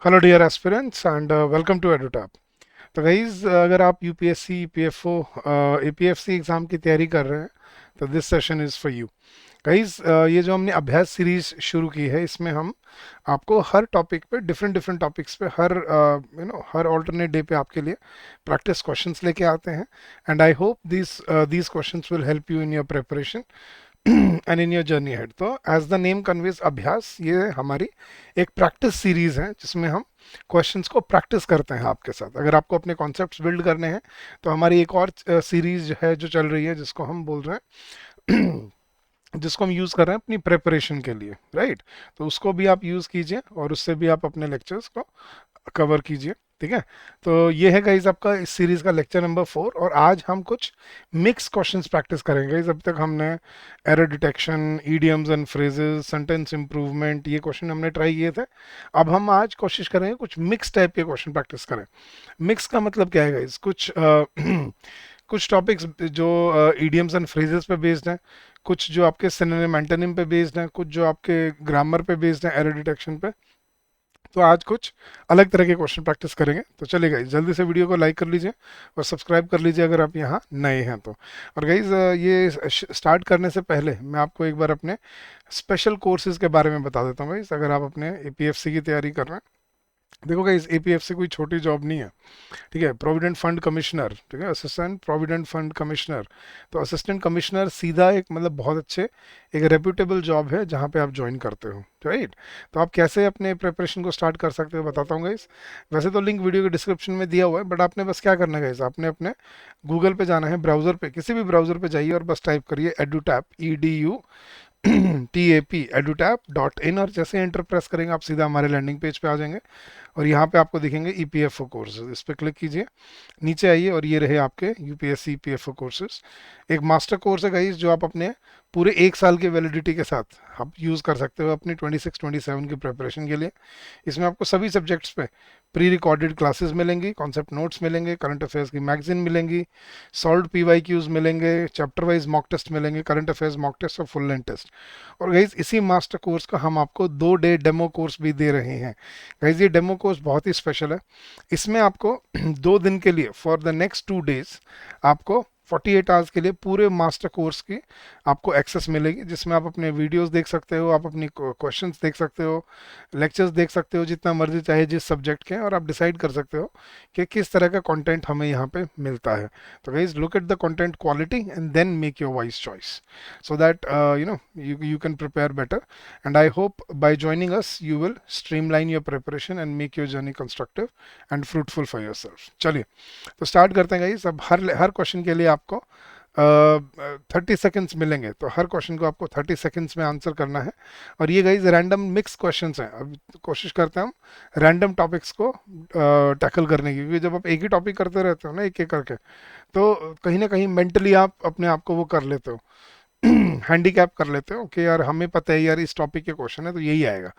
Hello dear aspirants and welcome to Edutap. तो guys अगर आप यूपीएससी पीएफओ एपीएफसी एग्ज़ाम की तैयारी कर रहे हैं तो this session is for you guys. ये जो हमने अभ्यास सीरीज शुरू की है इसमें हम आपको हर टॉपिक पे डिफरेंट डिफरेंट टॉपिक्स पे हर ऑल्टरनेट डे पे आपके लिए प्रैक्टिस क्वेश्चंस लेके आते हैं। And I hope these questions will help you in your preparation and in your journey head. तो एज द नेम कन्वेज अभ्यास, ये हमारी एक प्रैक्टिस सीरीज है जिसमें हम क्वेश्चंस को प्रैक्टिस करते हैं आपके साथ। अगर आपको अपने कॉन्सेप्ट्स बिल्ड करने हैं तो हमारी एक और सीरीज है जो चल रही है जिसको हम बोल रहे हैं जिसको हम यूज़ कर रहे हैं अपनी प्रिपरेशन के लिए, राइट। तो उसको भी आप यूज़ कीजिए और उससे भी आप अपने लेक्चर्स को कवर कीजिए, ठीक है। तो ये है गाइज आपका इस सीरीज का लेक्चर नंबर 4 और आज हम कुछ मिक्स क्वेश्चंस प्रैक्टिस करेंगे गाइज। अब तक हमने error detection, idioms and phrases, sentence improvement, ये क्वेश्चन हमने ट्राई किए थे। अब हम आज कोशिश करेंगे कुछ मिक्स टाइप के क्वेश्चन प्रैक्टिस करें। मिक्स का मतलब क्या है गाइज? कुछ टॉपिक्स जो ईडियम्स एंड फ्रेजेस पे बेस्ड हैं, कुछ जो आपके सिनोनिम एंटोनिम पे बेस्ड हैं, कुछ जो आपके ग्रामर पे बेस्ड हैं, एरर डिटेक्शन पे। तो आज कुछ अलग तरह के क्वेश्चन प्रैक्टिस करेंगे। तो चलिए गाइज जल्दी से वीडियो को लाइक कर लीजिए और सब्सक्राइब कर लीजिए अगर आप यहाँ नए हैं तो। और गाइज ये स्टार्ट करने से पहले मैं आपको एक बार अपने स्पेशल कोर्सेज के बारे में बता देता हूँ गाइज। अगर आप अपने एपीएफसी की तैयारी कर रहे हैं, देखो गाइज एपीएफसी कोई छोटी जॉब नहीं है, ठीक है। प्रोविडेंट फंड कमिश्नर, ठीक है, असिस्टेंट प्रोविडेंट फंड कमिश्नर। तो असिस्टेंट कमिश्नर सीधा एक मतलब बहुत अच्छे एक रेप्यूटेबल जॉब है जहाँ पे आप ज्वाइन करते हो, राइट। तो आप कैसे अपने प्रिपरेशन को स्टार्ट कर सकते हो बताता हूँ गाइस। वैसे तो लिंक वीडियो के डिस्क्रिप्शन में दिया हुआ है, बट आपने बस क्या करना है गाइस, आपने अपने गूगल पे जाना है, ब्राउजर पे, किसी भी ब्राउजर पे जाइए और बस टाइप करिए एडुटैप, EDU TAP edutap.in, और जैसे एंटर प्रेस करेंगे आप सीधा हमारे लैंडिंग पेज पे आ जाएंगे और यहाँ पे आपको दिखेंगे ईपीएफओ कोर्सेज। इस पर क्लिक कीजिए, नीचे आइए और ये रहे आपके यूपीएससी ईपीएफओ कोर्सेज। एक मास्टर कोर्स है गाइस जो आप अपने पूरे 1 साल के वैलिडिटी के साथ आप यूज़ कर सकते हो अपनी 26-27 की प्रिपरेशन के लिए। इसमें आपको सभी सब्जेक्ट्स पे प्री रिकॉर्डेड क्लासेस मिलेंगी, कॉन्सेप्ट नोट्स मिलेंगे, करंट अफेयर्स की मैगजीन मिलेंगी, सॉल्व PYQs मिलेंगे, चैप्टर वाइज मॉक टेस्ट मिलेंगे, करंट अफेयर्स मॉक टेस्ट और फुल लेंथ टेस्ट। और गाइज इसी मास्टर कोर्स का हम आपको 2 डे डेमो कोर्स भी दे रहे हैं। गाइज ये डेमो कोर्स बहुत ही स्पेशल है। इसमें आपको 2 दिन के लिए फॉर द नेक्स्ट 2 डेज आपको 48 आवर्स के लिए पूरे मास्टर कोर्स की आपको एक्सेस मिलेगी, जिसमें आप अपने वीडियोस देख सकते हो, आप अपनी क्वेश्चंस देख सकते हो, लेक्चर्स देख सकते हो जितना मर्जी चाहे जिस सब्जेक्ट के, और आप डिसाइड कर सकते हो कि किस तरह का कंटेंट हमें यहाँ पे मिलता है। तो guys look at the content quality and then make your wise choice so that you can prepare better. And I hope by joining us you will streamline your preparation and make your journey constructive and fruitful for yourself. चलिए तो start करते हैं guys. अब हर question के लिए आपको 30 seconds मिलेंगे, तो हर क्वेश्चन को आपको 30 सेकेंड्स में आंसर करना है। और ये गाइज रैंडम मिक्स क्वेश्चंस हैं। अब कोशिश करते हैं हम रैंडम टॉपिक्स को टैकल करने की, क्योंकि जब आप एक ही टॉपिक करते रहते हो ना एक एक करके, तो कहीं ना कहीं मेंटली आप अपने आप को वो कर लेते हो, हैंडीकैप कर लेते हो कि यार हमें पता है यार इस टॉपिक के क्वेश्चन है तो यही आएगा।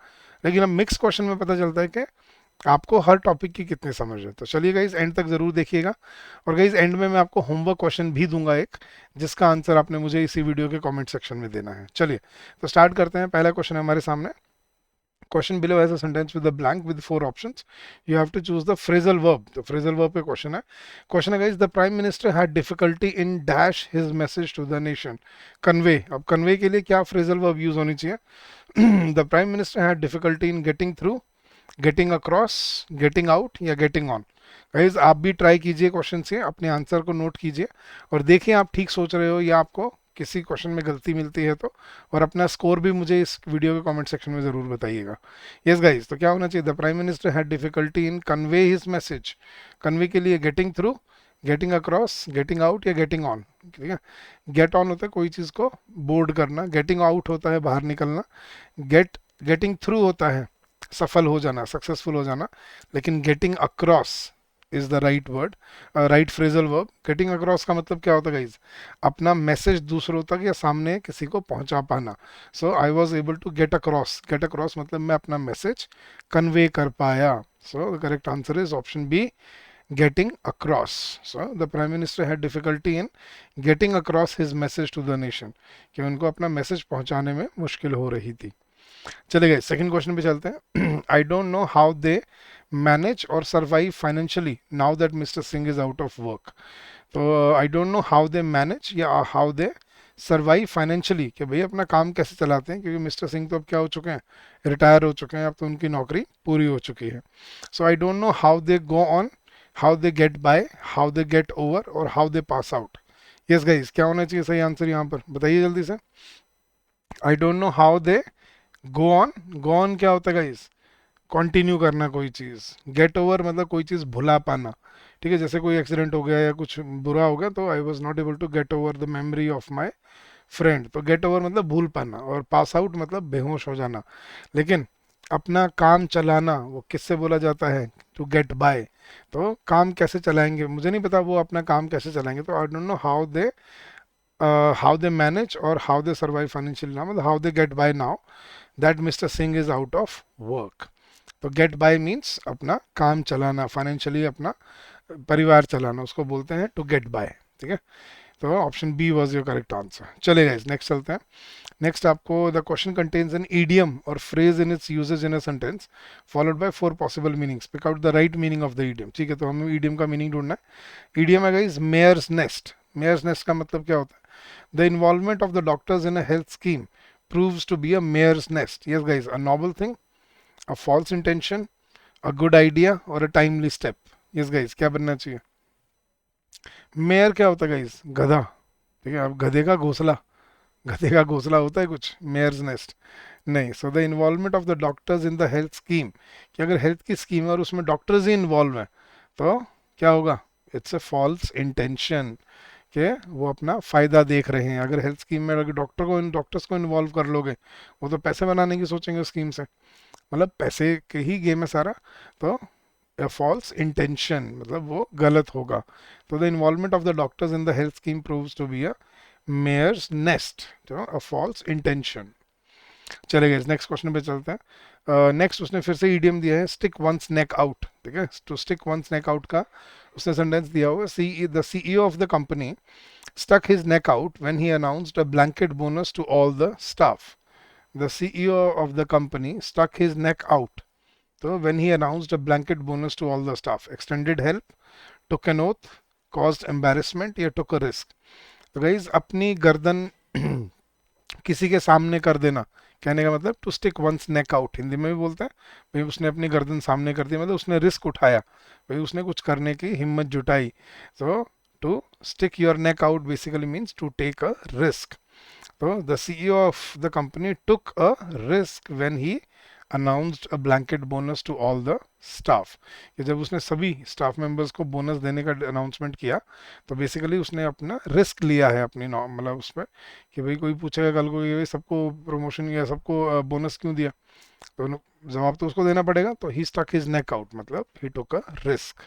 लेकिन अब मिक्स क्वेश्चन में पता चलता है कि आपको हर टॉपिक की कितनी समझ है। तो चलिए गाइज एंड तक जरूर देखिएगा। और गाइज एंड में मैं आपको होमवर्क क्वेश्चन भी दूंगा एक, जिसका आंसर आपने मुझे इसी वीडियो के कमेंट सेक्शन में देना है। चलिए तो स्टार्ट करते हैं। पहला क्वेश्चन है हमारे सामने। Question below has a sentence with a blank with 4 options. You have to choose the phrasal verb. The phrasal verb पे question है। Question है guys, the prime minister had difficulty in dash his message to the nation. Convey, अब convey के लिए क्या phrasal verb use होनी चाहिए? The prime minister had difficulty in getting through, getting across, getting out या getting on. Guys आप भी try कीजिए क्वेश्चन से, अपने आंसर को नोट कीजिए और देखिए आप ठीक सोच रहे हो या आपको किसी क्वेश्चन में गलती मिलती है तो, और अपना स्कोर भी मुझे इस वीडियो के कमेंट सेक्शन में ज़रूर बताइएगा। यस गाइज, तो क्या होना चाहिए? The prime minister had difficulty in convey his message. Convey के लिए getting through, getting across, getting out या गेटिंग ऑन, ठीक है। गेट ऑन होता है कोई चीज़ को बोर्ड करना, गेटिंग आउट होता है बाहर निकलना, गेटिंग थ्रू होता है सफल हो जाना, सक्सेसफुल हो जाना, लेकिन getting across is the right word, right phrasal verb. Getting across का मतलब क्या होता है गाइज? अपना मैसेज दूसरों तक या सामने किसी को पहुंचा पाना। So I was able to get across. Get across मतलब मैं अपना मैसेज कन्वे कर पाया। So the correct answer is option B, getting across. So the prime minister had difficulty in getting across his message to the nation, कि उनको अपना message पहुंचाने में मुश्किल हो रही थी। चले गए, सेकंड क्वेश्चन पे चलते हैं। I don't know how they manage और survive financially now that Mr Singh is out of work. तो I don't know how they manage या हाउ दे सर्वाइव फाइनेंशियली, कि भाई अपना काम कैसे चलाते हैं, क्योंकि मिस्टर सिंह तो अब क्या हो चुके हैं, रिटायर हो चुके हैं, अब तो उनकी नौकरी पूरी हो चुकी है। So I don't know how they go on, how they get by, how they get over और how they pass out. Yes guys, क्या होना चाहिए सही आंसर यहाँ पर, बताइए जल्दी से। आई don't know how they go on, go on क्या होता है गाइस, कंटिन्यू करना कोई चीज़। गेट ओवर मतलब कोई चीज़ भुला पाना, ठीक है, जैसे कोई एक्सीडेंट हो गया या कुछ बुरा हो गया तो I was not able to get over the memory of my friend, तो गेट ओवर मतलब भूल पाना, और पास आउट मतलब बेहोश हो जाना। लेकिन अपना काम चलाना वो किससे बोला जाता है, टू गेट बाय। तो काम कैसे चलाएंगे, मुझे नहीं पता वो अपना काम कैसे चलाएंगे, तो I don't know how they manage और how they survive financial now, मतलब how they get by now that Mr Singh is out of work. तो गेट बाय मीन्स अपना काम चलाना, फाइनेंशियली अपना परिवार चलाना, उसको बोलते हैं टू गेट बाय, ठीक है। तो option B was your correct answer. चलेगा, नेक्स्ट चलते हैं। नेक्स्ट आपको, the question contains an idiom और phrase in its usage in a sentence followed by 4 possible meanings, pick out the right meaning of the idiom. ठीक है, तो हमें idiom का मीनिंग ढूंढना है। ईडियम है guys mare's nest. Mare's nest का मतलब क्या होता है, the involvement of the doctors in a health scheme proves to be a mare's nest. Yes guys, a noble thing, a false intention, a good idea or a timely step. Yes guys, क्या बनना चाहिए। Mayor क्या होता है guys, गधा, ठीक है। अब गधे का घोंसला, गधे का घोंसला होता है कुछ, मेयर्स नेस्ट नहीं। So the involvement of the doctors in the health scheme, कि अगर हेल्थ की स्कीम है और उसमें डॉक्टर्स ही इन्वॉल्व हैं तो क्या होगा, इट्स अ फॉल्स इंटेंशन, कि वो अपना फायदा देख रहे हैं। अगर हेल्थ स्कीम में अगर डॉक्टर्स को इन्वॉल्व कर लोगे, वो तो पैसे बनाने की सोचेंगे स्कीम से, मतलब पैसे के ही गेम है सारा। तो फॉल्स इंटेंशन मतलब वो गलत होगा। तो the involvement of the doctors in the health scheme proves to be a mare's nest, तो अ फॉल्स इंटेंशन। चलेगा, नेक्स्ट क्वेश्चन पे चलते हैं। नेक्स्ट उसने फिर से ईडियम दिया है, स्टिक वंस नेक आउट, ठीक है। To stick one's neck out का उसने सेंटेंस दिया हुआ, see the CEO of the company stuck his neck out when he announced a blanket bonus to all the staff. The CEO of the company stuck his neck out. So when he announced a blanket bonus to all the staff, extended help, took an oath, caused embarrassment या took a risk. तो guys अपनी गर्दन किसी के सामने कर देना, कहने का मतलब to stick one's neck out, Hindi में भी बोलते हैं भाई उसने अपनी गर्दन सामने कर दी, मतलब उसने रिस्क उठाया, भाई उसने कुछ करने की हिम्मत जुटाई। तो to stick your neck out basically means to take a risk. तो the CEO of the company took a risk when he announced a blanket bonus to all the staff, कि जब उसने सभी स्टाफ मेंबर्स को bonus देने का announcement किया तो बेसिकली उसने अपना रिस्क लिया है अपनी मतलब उस पर, कि भाई कोई पूछेगा कल को ये सबको प्रमोशन या सबको बोनस क्यों दिया, तो जवाब तो उसको देना पड़ेगा। तो he stuck his neck out मतलब ही टुक अ रिस्क।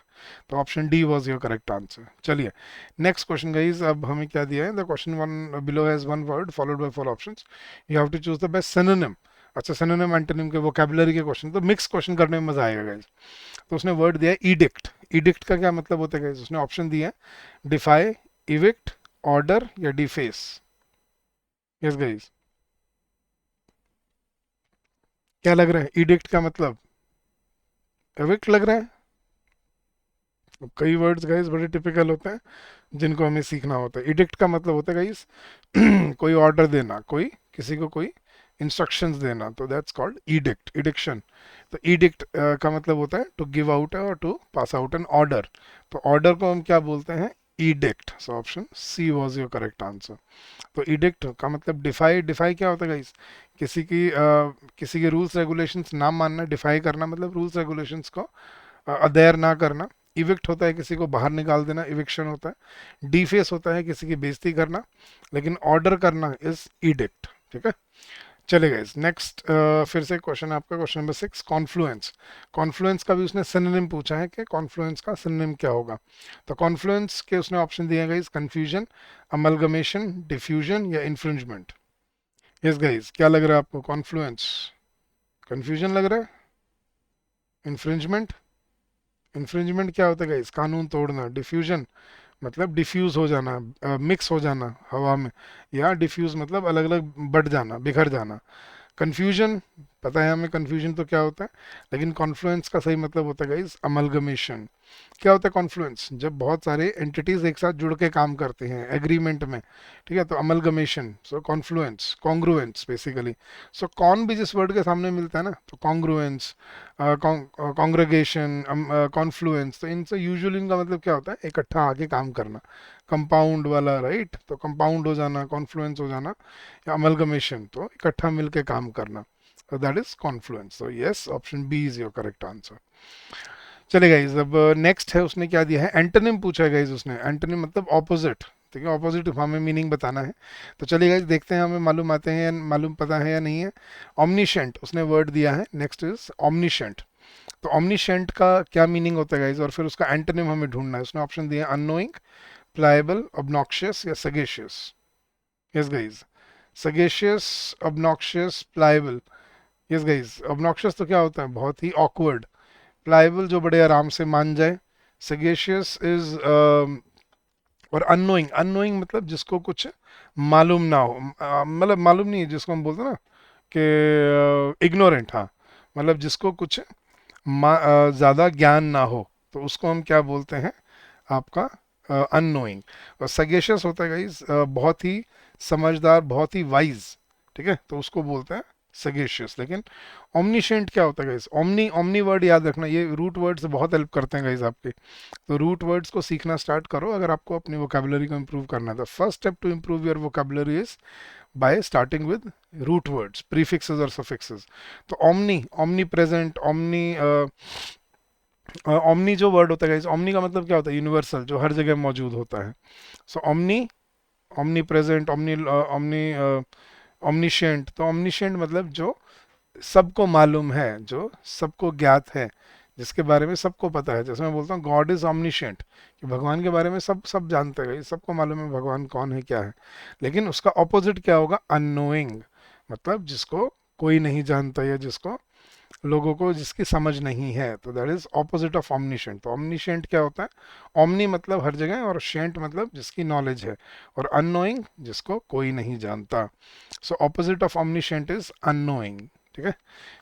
तो option D was your correct answer. चलिए नेक्स्ट क्वेश्चन गाइस, अब हमें क्या दिया है, the question one below has one word followed by four options, you have to choose the best synonym. अच्छा, synonym antonym के vocabulary के क्वेश्चन, तो मिक्स क्वेश्चन करने में मजा आएगा गाइस। तो उसने वर्ड दिया है इडिक्ट। इडिक्ट का क्या मतलब होता है गाइस, उसने ऑप्शन दिए हैं डिफाई, इविक्ट, ऑर्डर या डिफेस। यस गाइस, क्या लग रहा है इडिक्ट का मतलब, एविक्ट लग रहा है। अब कई वर्ड्स गाइस बड़े टिपिकल होते हैं जिनको हमें सीखना होता है। इडिक्ट का मतलब होता है गाइस कोई ऑर्डर देना, कोई किसी को कोई इंस्ट्रक्शंस देना, तो दैट्स कॉल्ड इडिक्ट, इडिक्शन। तो इडिक्ट का मतलब होता है टू गिव आउट और to pass out an order. तो ऑर्डर को हम क्या बोलते हैं, edict. So option C was your correct answer. तो इडिक्ट का मतलब डिफाई, डिफाई क्या होता है गाइस, किसी के रूल्स रेगुलेशंस ना मानना, डिफाई करना मतलब रूल्स रेगुलेशंस को अदेयर ना करना। इविक्ट होता है किसी को बाहर निकाल देना, इविक्शन होता है। डीफेस होता है किसी की बेइज्जती करना, लेकिन ऑर्डर करना इज इडिक्ट, ठीक है। चलेगा इस नेक्स्ट, फिर से क्वेश्चन है आपका, क्वेश्चन नंबर 6, कॉन्फ्लुएंस। कॉन्फ्लुएंस का भी उसने सिनोनिम पूछा है कि कॉन्फ्लुएंस का सिनोनिम क्या होगा। तो कॉन्फ्लुएंस के उसने ऑप्शन दिए गाइस, कंफ्यूजन, अमलगमेशन, डिफ्यूजन या इन्फ्रिंजमेंट। यस गाइस, क्या लग रहा है आपको, कॉन्फ्लुएंस, कंफ्यूजन लग रहा है, इन्फ्रिंजमेंट। इन्फ्रिंजमेंट क्या होता है गाइस, कानून तोड़ना। डिफ्यूजन मतलब डिफ्यूज हो जाना, मिक्स हो जाना हवा में, या डिफ्यूज मतलब अलग अलग बट जाना, बिखर जाना। कंफ्यूजन, पता है हमें कंफ्यूजन तो क्या होता है, लेकिन कॉन्फ्लुएंस का सही मतलब होता है गाइस अमलगमेशन। क्या होता है कॉन्फ्लुएंस? जब बहुत सारे एंटिटीज एक साथ जुड़ के काम करते हैं एग्रीमेंट में, ठीक है, तो अमलगमेशन। सो कॉन्फ्लुएंस, कॉन्ग्रुएंस बेसिकली। सो कॉन भी जिस वर्ड के सामने मिलता है ना, तो कॉन्ग्रुएंस, कॉन्ग्रेगेशन, कॉन्फ्लुएंस, तो इनसे यूजुअली इनका मतलब क्या होता है, इकट्ठा आके काम करना, कंपाउंड वाला, राइट। तो कंपाउंड हो जाना, कॉन्फ्लुएंस हो जाना, या अमलगमेशन तो इकट्ठा मिलके काम करना, so that is confluence. So yes, option B is your correct answer. चले गाइज, अब नेक्स्ट है, उसने क्या दिया है, एंटोनिम पूछा है गाइज उसने। एंटोनिम मतलब ऑपोजिट, ठीक है, ऑपोजिट हमें मीनिंग बताना है। तो चलिए गाइज देखते हैं हमें मालूम आते हैं या मालूम पता है या नहीं है। ऑमनिशेंट उसने वर्ड दिया है, नेक्स्ट इज ऑमनिशेंट। तो ऑमनिशेंट का क्या मीनिंग होता है गाइज, और फिर उसका एंटोनिम हमें ढूंढना है। उसने ऑप्शन दिया अननोइंग, प्लायबल, ऑब्नॉक्शियस या sagacious. Yes guys, sagacious, obnoxious, pliable. Yes guys, obnoxious तो क्या होता है, बहुत ही ऑकवर्ड। प्लायबल जो बड़े आराम से मान जाए। सगेशियस इज और अननोइंग, अननोइंग मतलब जिसको कुछ मालूम ना हो, मतलब मालूम नहीं है, जिसको हम बोलते हैं ना कि इग्नोरेंट, हाँ, मतलब जिसको कुछ ज़्यादा ज्ञान ना हो, तो उसको हम क्या बोलते हैं, आपका अननोइंग। और सगेशियस होता है गाइस बहुत ही समझदार, बहुत ही वाइज, ठीक है, तो उसको बोलते हैं सगेशियस। लेकिन ओमनिशेंट क्या होता है गाइस, ओमनी, ओमनी वर्ड याद रखना, ये रूट वर्ड से बहुत हेल्प करते हैं गाइस आपके। तो रूट वर्ड्स को सीखना स्टार्ट करो अगर आपको अपनी वोकेबलरी को इम्प्रूव करना है। The first step to improve your vocabulary is by starting with root words, prefixes और सफिक्सेस। तो omni, omni present, omni, omni जो वर्ड होता है गाइस, ओमनी का मतलब क्या होता है, यूनिवर्सल, जो हर जगह मौजूद होता है। So omni, omni present, omni, omni, omniscient. तो ओमनिशेंट मतलब जो सबको मालूम है, जो सबको ज्ञात है, जिसके बारे में सबको पता है। जैसे मैं बोलता हूँ गॉड इज ऑमनिशेंट, कि भगवान के बारे में सब सब जानते हैं, सबको मालूम है भगवान कौन है, क्या है। लेकिन उसका ऑपोजिट क्या होगा, अननोइंग, मतलब जिसको कोई नहीं जानता, या जिसको लोगों को जिसकी समझ नहीं है, तो दैट इज ऑपोजिट ऑफ ऑमनिशेंट। तो ऑमनिशेंट क्या होता है, ऑमनी मतलब हर जगह, और शेंट मतलब जिसकी नॉलेज है, और अननोइंग जिसको कोई नहीं जानता। So opposite of omniscient is unknowing, ठीक है।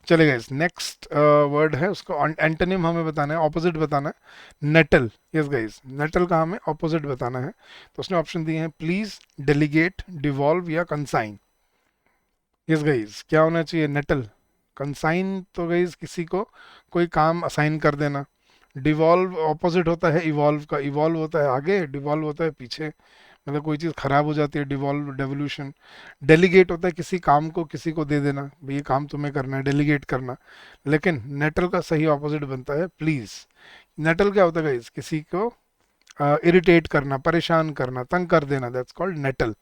चलेगा, इस नेक्स्ट वर्ड है, उसको एंटोनिम हमें बताना है, ऑपोजिट बताना है, नेटल। यस गाइस, नेटल का हमें ऑपोजिट बताना है। तो उसने ऑप्शन दिए हैं प्लीज, डेलीगेट, डिवॉल्व या कंसाइन। यस गाइस, क्या होना चाहिए, नेटल। कंसाइन तो गाइस किसी को कोई काम असाइन कर देना। डिवॉल्व ऑपोजिट होता है इवॉल्व का, इवॉल्व होता है आगे, डिवॉल्व होता है पीछे, मतलब कोई चीज़ खराब हो जाती है, डिवॉल्व, डेवोल्यूशन। डेलीगेट होता है किसी काम को किसी को दे देना, भाई ये काम तुम्हें करना है, डेलीगेट करना। लेकिन नेटल का सही ऑपोजिट बनता है प्लीज। नेटल क्या होता है गाइस, किसी को इरिटेट करना, परेशान करना, तंग कर देना, दैट्स कॉल्ड नेटल।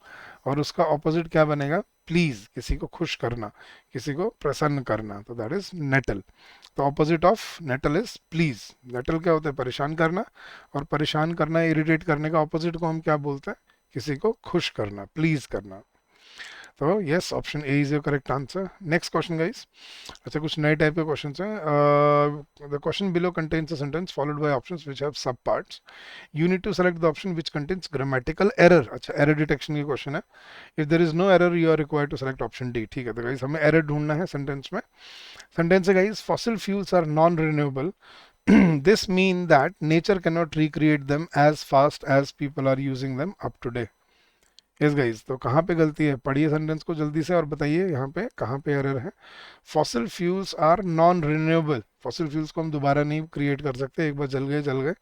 और उसका ऑपोजिट क्या बनेगा, प्लीज, किसी को खुश करना, किसी को प्रसन्न करना, तो दैट इज नेटल। तो opposite of nettle is please. Nettle क्या होता है, परेशान करना, और परेशान करना, इरिटेट करने का ऑपोजिट को हम क्या बोलते हैं, किसी को खुश करना, प्लीज करना। तो yes, option A is your correct answer. Next question guys. अच्छा, कुछ नए टाइप के क्वेश्चन हैं। The question below contains a sentence followed by options which have sub parts. You need to select the option which contains grammatical error. अच्छा, error detection की question है। If there is no error you are required to select option D. ठीक है, तो guys हमें error ढूंढना है sentence में। सेंटेंस है guys, fossil fuels are non renewable. This mean that nature cannot recreate them as fast as people are using them up to date. Yes guys, तो कहाँ पे गलती है, पढ़िए सेंटेंस को जल्दी से और बताइए यहाँ पे कहाँ पे एरर है। Fossil fuels are non renewable, fossil fuels को हम दोबारा नहीं क्रिएट कर सकते, एक बार जल गए जल गए।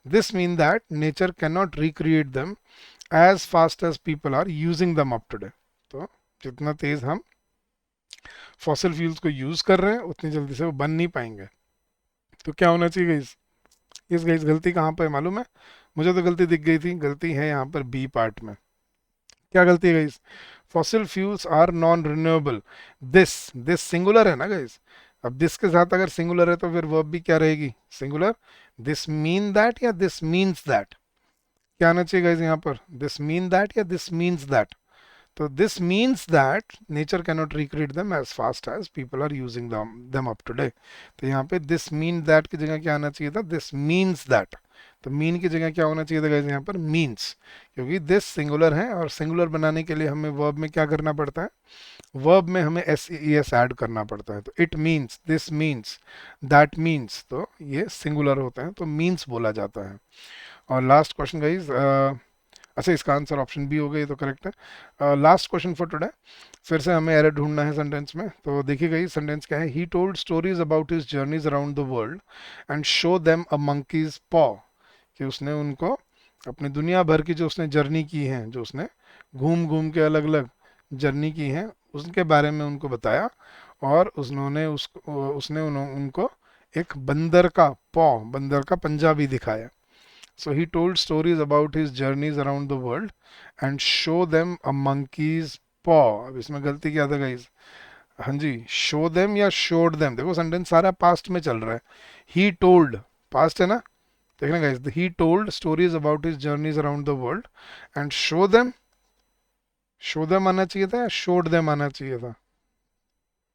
This mean that nature can not recreate them as fast as people are using them up today. तो जितना तेज हम फॉसिल फ्यूल्स को यूज कर रहे हैं, उतनी जल्दी से वो बन नहीं पाएंगे। तो क्या होना चाहिए गाइज, इस गाइज गलती कहाँ पर है मालूम है, मुझे तो गलती दिख गई थी, गलती है यहाँ पर बी पार्ट में। क्या गलती है guys, fossil fuels are non renewable. This, this singular है ना गाइस, अब दिस के साथ अगर सिंगुलर है तो फिर वर्ब भी क्या रहेगी, सिंगुलर। दिस मीन दैट या दिस मीन्स दैट, क्या आना चाहिए गाइस यहाँ पर, दिस मीन दैट या दिस मीन्स दैट। तो this means that nature cannot recreate them as fast as people are using them up today. तो यहाँ पे दिस मीन दैट की जगह क्या आना चाहिए था, दिस मीन्स दैट। तो मीन की जगह क्या होना चाहिए था गाइस यहाँ पर, मीन्स, क्योंकि दिस सिंगुलर है और सिंगुलर बनाने के लिए हमें वर्ब में क्या करना पड़ता है, वर्ब में हमें एस ई एस ऐड करना पड़ता है। तो it means, this means, that means, तो ये सिंगुलर होते हैं तो मीन्स बोला जाता है। और लास्ट क्वेश्चन गाइज, अच्छा इसका आंसर ऑप्शन बी हो गया, ये तो करेक्ट है। लास्ट क्वेश्चन फॉर टुडे, फिर से हमें एरर ढूंढना है सेंटेंस में। तो देखिए गाइस सेंटेंस क्या है, he told stories about his journeys around the world and show them a monkeys पॉ, कि उसने उनको अपनी दुनिया भर की जो उसने जर्नी की है, जो उसने घूम घूम के अलग अलग जर्नी की है, उसके बारे में उनको बताया, और उसने उनको एक बंदर का पॉ, बंदर का पंजा भी दिखाया। So he told stories about his journeys around the world and show them a monkey's paw। अब इसमें गलती क्या था गाइस, हाँ जी, शो देम या शोड देम, देखो सेंटेंस सारा पास्ट में चल रहा है। ही टोल्ड, पास्ट है ना, देखना guys, he told stories about his journeys around the world and show them आना चाहिए था या शोड देम आना चाहिए था,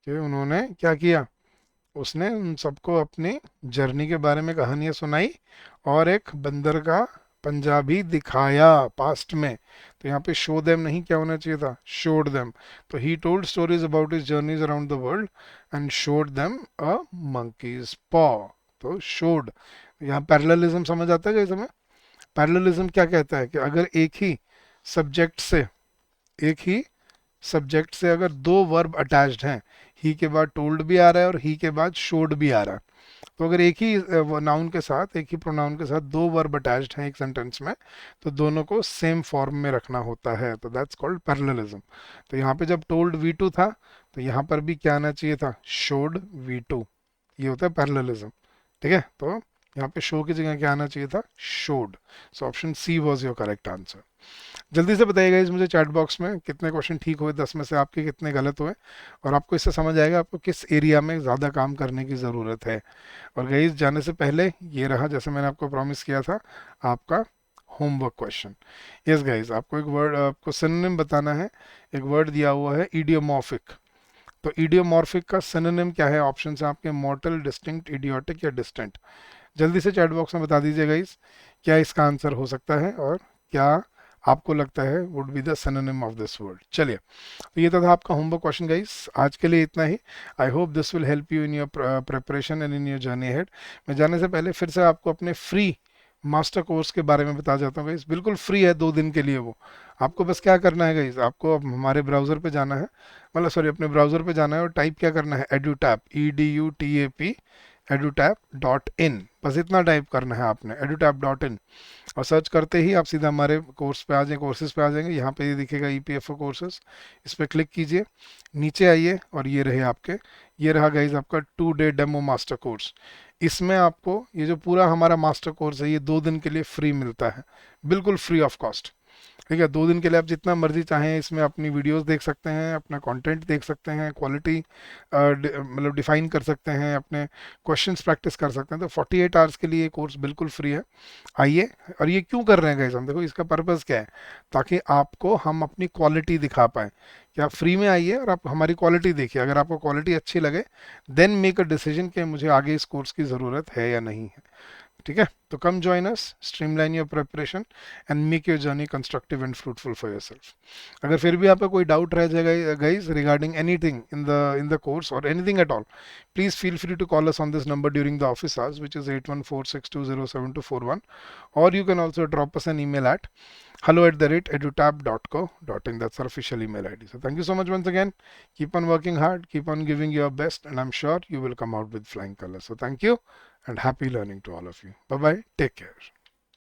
कि उन्होंने क्या किया, उसने उन सबको अपनी जर्नी के बारे में कहानियां सुनाई और एक बंदर का पंजाबी दिखाया पास्ट में। तो यहाँ पे शो देम नहीं, क्या होना चाहिए था, शोड देम। तो he told stories about his journeys around the world and showed them a monkeys पॉ। तो शोड, यहाँ पैरेललिज्म समझ आता है जैसे में, पैरेललिज्म क्या कहता है कि अगर सब्जेक्ट से एक ही सब्जेक्ट से अगर दो वर्ब अटैच्ड हैं, ही के बाद टोल्ड भी आ रहा है और ही के बाद शोड भी आ रहा है, तो अगर एक ही नाउन के साथ, एक ही प्रोनाउन के साथ दो वर्ब अटैच्ड हैं एक सेंटेंस में, तो दोनों को सेम फॉर्म में रखना होता है, तो दैट्स कॉल्ड पैरेललिज्म। तो यहाँ पे जब टोल्ड V2 था, तो यहाँ पर भी क्या आना चाहिए था, शोड V2। ये होता है पैरेललिज्म, ठीक है। तो यहाँ पे शो की जगह क्या आना चाहिए था, showed. So option C was your correct answer. जल्दी से बताइएगा इस मुझे चैट बॉक्स में कितने क्वेश्चन ठीक हुए, 10 में से आपके कितने गलत हुए, और आपको इससे समझ आएगा आपको किस एरिया में ज़्यादा काम करने की ज़रूरत है। और गाइस जाने से पहले ये रहा, जैसे मैंने आपको प्रॉमिस किया था, आपका होमवर्क क्वेश्चन। यस गाइस, आपको एक वर्ड, आपको सिनोनिम बताना है। एक वर्ड दिया हुआ है इडियोमॉर्फिक। तो इडियोमॉर्फिक का सिनोनिम क्या है, ऑप्शन है आपके, मॉर्टल, डिस्टिंक्ट, इडियोटिक या डिस्टेंट। जल्दी से चैट बॉक्स में बता दीजिए गाइस, क्या इसका आंसर हो सकता है और क्या आपको लगता है would be the synonym of this word. चलिए, तो ये तो था आपका होमवर्क क्वेश्चन गाइस, आज के लिए इतना ही। I hope this will help you in your preparation and in your journey ahead. मैं जाने से पहले फिर से आपको अपने फ्री मास्टर कोर्स के बारे में बता जाता हूँ गाइस, बिल्कुल फ्री है 2 दिन के लिए वो। आपको बस क्या करना है गाइस, आपको अब हमारे ब्राउज़र पे जाना है, मतलब सॉरी अपने ब्राउज़र पे जाना है और टाइप क्या करना है, edutap, EDUTAP, edutap.in, बस इतना टाइप करना है आपने, edutap.in। और सर्च करते ही आप सीधा हमारे कोर्स पे आ जाएंगे, कोर्सेज पे आ जाएंगे। यहाँ पे ये दिखेगा EPFO कोर्सेज, इस पर क्लिक कीजिए, नीचे आइए और ये रहे आपके, ये रहा गाइज आपका 2 डे डेमो मास्टर कोर्स। इसमें आपको ये जो पूरा हमारा मास्टर कोर्स है, ये 2 दिन के लिए फ्री मिलता है, बिल्कुल फ्री ऑफ कॉस्ट। ठीक है, 2 दिन के लिए आप जितना मर्जी चाहें इसमें अपनी वीडियोस देख सकते हैं, अपना कंटेंट देख सकते हैं, क्वालिटी मतलब डिफाइन कर सकते हैं, अपने क्वेश्चंस प्रैक्टिस कर सकते हैं। तो 48 आवर्स के लिए ये कोर्स बिल्कुल फ्री है, आइए। और ये क्यों कर रहे हैं गाइस हम, देखो इसका पर्पज़ क्या है, ताकि आपको हम अपनी क्वालिटी दिखा पाएँ, कि आप फ्री में आइए और आप हमारी क्वालिटी देखिए। अगर आपको क्वालिटी अच्छी लगे, देन मेक अ डिसीजन कि मुझे आगे इस कोर्स की ज़रूरत है या नहीं है। ठीक है, तो come join us, streamline your preparation and make your journey constructive and fruitful for yourself. अगर फिर भी आपका कोई डाउट रह जाएगा guys regarding anything in the course और anything at all, please feel free to call us on this number during the office hours, which is 8146207241, or you can also drop us an email at hello@edutap.co.in. That's our official email ID. So thank you so much once again. Keep on working hard, keep on giving your best, and I'm sure you will come out with flying colors. So thank you and happy learning to all of you. Bye bye. Take care.